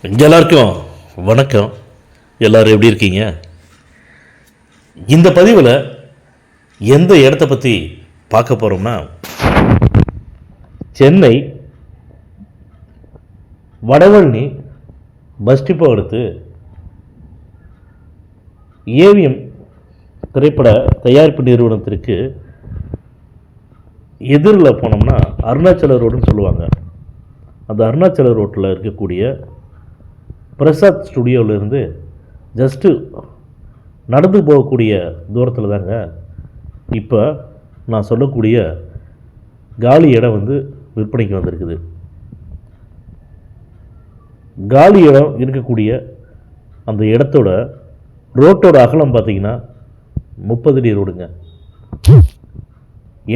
எல்லாருக்கும் வணக்கம். எல்லோரும் எப்படி இருக்கீங்க? இந்த பதிவில் எந்த இடத்த பற்றி பார்க்க போகிறோம்னா, சென்னை வடவள்ளி பஸ் டிப்போ அடுத்து ஏவிஎம் திரைப்பட தயாரிப்பு நிறுவனத்திற்கு எதிரில் போனோம்னா அருணாச்சல ரோடுன்னு சொல்லுவாங்க. அந்த அருணாச்சல ரோட்டில் இருக்கக்கூடிய பிரசாத் ஸ்டுடியோவிலேருந்து ஜஸ்ட்டு நடந்து போகக்கூடிய தூரத்தில் தாங்க இப்போ நான் சொல்லக்கூடிய காலி இடம் விற்பனைக்கு வந்திருக்குது. காலி இடம் இருக்கக்கூடிய அந்த இடத்தோட ரோட்டோட அகலம் பார்த்திங்கன்னா 30 அடி ரோடுங்க.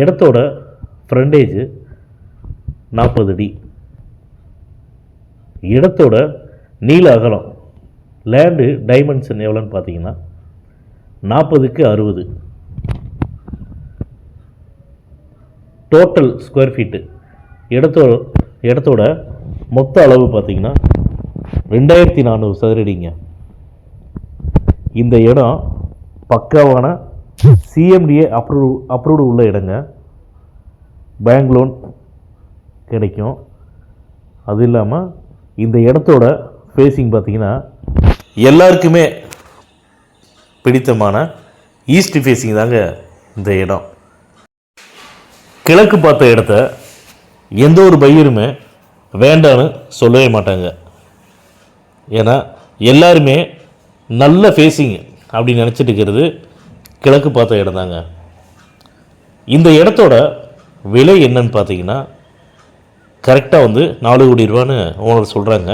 இடத்தோட ஃப்ரண்டேஜ் 40 அடி. இடத்தோட நீள அகலம் லேண்டு டைமென்ஷன் எவ்வளோன்னு பார்த்தீங்கன்னா 40க்கு 60. டோட்டல் ஸ்கொயர் ஃபீட்டு இடத்தோட மொத்த அளவு பார்த்திங்கன்னா 2400 சதுரடிங்க. இந்த இடம் பக்காவான சிஎம்டிஏ அப்ரூவ்டு உள்ள இடங்க. பேங்க் லோன் கிடைக்கும். அது இல்லாமல் இந்த இடத்தோட ஃபேஸிங் பார்த்திங்கன்னா எல்லாருக்குமே பிடித்தமான ஈஸ்ட் ஃபேஸிங் தாங்க இந்த இடம். கிழக்கு பார்த்த இடத்த எந்த ஒரு பையருமே வேண்டான்னு சொல்லவே மாட்டாங்க. ஏன்னா எல்லாருமே நல்ல ஃபேஸிங் அப்படின்னு நினச்சிட்டு இருக்கிறது கிழக்கு பார்த்த இடம் தாங்க. இந்த இடத்தோட விலை என்னன்னு பார்த்தீங்கன்னா கரெக்டாக 4 கோடி ரூபான்னு ஓனர் சொல்கிறாங்க.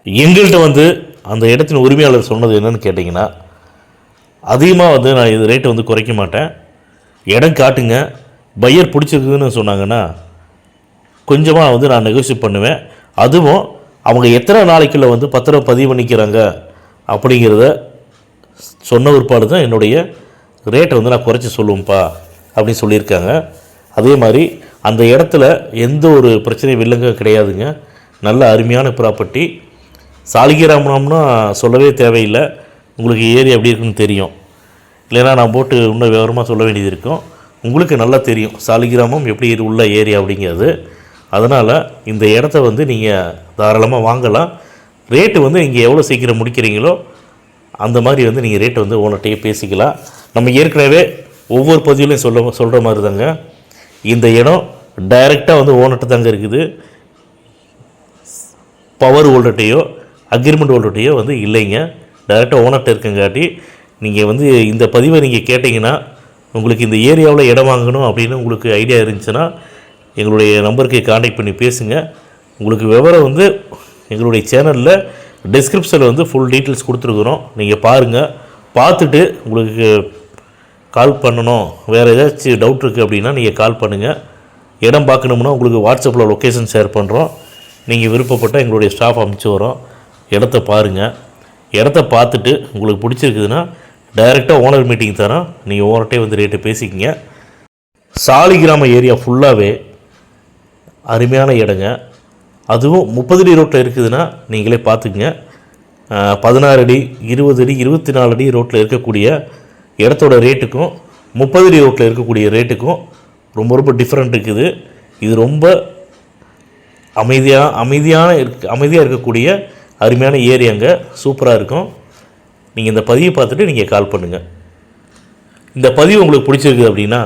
எங்கள்கிட்ட அந்த இடத்தின் உரிமையாளர் சொன்னது என்னன்னு கேட்டிங்கன்னா, அதிகமாக நான் இது ரேட்டை குறைக்க மாட்டேன், இடம் காட்டுங்க, பையர் பிடிச்சிருக்குதுன்னு சொன்னாங்கன்னா கொஞ்சமாக நான் நெகோசியேட் பண்ணுவேன். அதுவும் அவங்க எத்தனை நாளைக்குள்ளே பத்திரம் பதிவு பண்ணிக்கிறாங்க அப்படிங்கிறத சொன்ன ஒருபாடு தான் என்னுடைய ரேட்டை நான் குறைச்சி சொல்லுவேன்ப்பா அப்படின்னு சொல்லியிருக்காங்க. அதே மாதிரி அந்த இடத்துல எந்த ஒரு பிரச்சனையும் இல்லைங்க, கிடையாதுங்க. நல்ல அருமையான ப்ராப்பர்ட்டி. சாலிகிராமம்னா சொல்லவே தேவையில்லை. உங்களுக்கு ஏரியா எப்படி இருக்குன்னு தெரியும். இல்லைன்னா நான் போட்டு இன்னும் விவரமாக சொல்ல வேண்டியது இருக்கும். உங்களுக்கு நல்லா தெரியும் சாலிகிராமம் எப்படி உள்ள ஏரியா அப்படிங்கிறது. அதனால் இந்த இடத்த நீங்கள் தாராளமாக வாங்கலாம். ரேட்டு நீங்கள் எவ்வளோ சீக்கிரம் முடிக்கிறீங்களோ அந்த மாதிரி நீங்கள் ரேட்டு ஓனர்கிட்டயே பேசிக்கலாம். நம்ம ஏற்கனவே ஒவ்வொரு பதிவுலையும் சொல்கிற மாதிரி தாங்க இந்த இடம் டைரெக்டாக ஓனர்கிட்ட தாங்க இருக்குது. பவர் ஹோல்டர்கிட்டையோ அக்ரிமெண்ட் ஹோல்டர்கிட்டையோ இல்லைங்க, டைரெக்டாக ஓனர்கிட்ட இருக்குங்காட்டி நீங்கள் இந்த பதிவை நீங்கள் கேட்டிங்கன்னா, உங்களுக்கு இந்த ஏரியாவில் இடம் வாங்கணும் அப்படின்னு உங்களுக்கு ஐடியா இருந்துச்சுன்னா எங்களுடைய நம்பருக்கு கான்டாக்ட் பண்ணி பேசுங்க. உங்களுக்கு விவரம் எங்களுடைய சேனலில் டிஸ்கிரிப்ஷனில் ஃபுல் டீட்டெயில்ஸ் கொடுத்துருக்குறோம். நீங்கள் பாருங்கள். பார்த்துட்டு உங்களுக்கு கால் பண்ணணும், வேறு ஏதாச்சும் டவுட் இருக்குது அப்படின்னா நீங்கள் கால் பண்ணுங்கள். இடம் பார்க்கணும்னா உங்களுக்கு வாட்ஸ்அப்பில் லொக்கேஷன் ஷேர் பண்ணுறோம். நீங்கள் விருப்பப்பட்டால் எங்களுடைய ஸ்டாஃப் அனுப்பிச்சி வரோம். இடத்த பாருங்கள். இடத்த பார்த்துட்டு உங்களுக்கு பிடிச்சிருக்குதுன்னா டைரெக்டாக ஓனர் மீட்டிங் தரோம். நீங்கள் ஓனர்கிட்டே ரேட்டு பேசிக்கிங்க. சாலிகிராம ஏரியா ஃபுல்லாகவே அருமையான இடங்க. அதுவும் 30 அடி ரோட்டில் இருக்குதுன்னா நீங்களே பார்த்துக்குங்க. 16 அடி 20 அடி 24 அடி ரோட்டில் இருக்கக்கூடிய இடத்தோட ரேட்டுக்கும் 30 அடி ரோட்டில் இருக்கக்கூடிய ரேட்டுக்கும் ரொம்ப ரொம்ப டிஃப்ரெண்ட் இருக்குது. இது ரொம்ப அமைதியாக இருக்கக்கூடிய அருமையான ஏரியாங்க. சூப்பராக இருக்கும். நீங்கள் இந்த பதிவை பார்த்துட்டு நீங்கள் கால் பண்ணுங்கள். இந்த பதிவு உங்களுக்கு பிடிச்சிருக்குது அப்படின்னா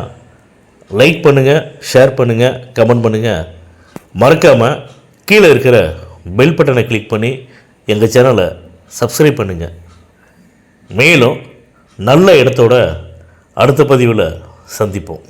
லைக் பண்ணுங்கள், ஷேர் பண்ணுங்கள், கமெண்ட் பண்ணுங்கள். மறக்காமல் கீழே இருக்கிற பெல் பட்டனை கிளிக் பண்ணி எங்கள் சேனலை சப்ஸ்கிரைப் பண்ணுங்கள். மேலும் நல்ல இடத்தோட அடுத்த பதிவில் சந்திப்போம்.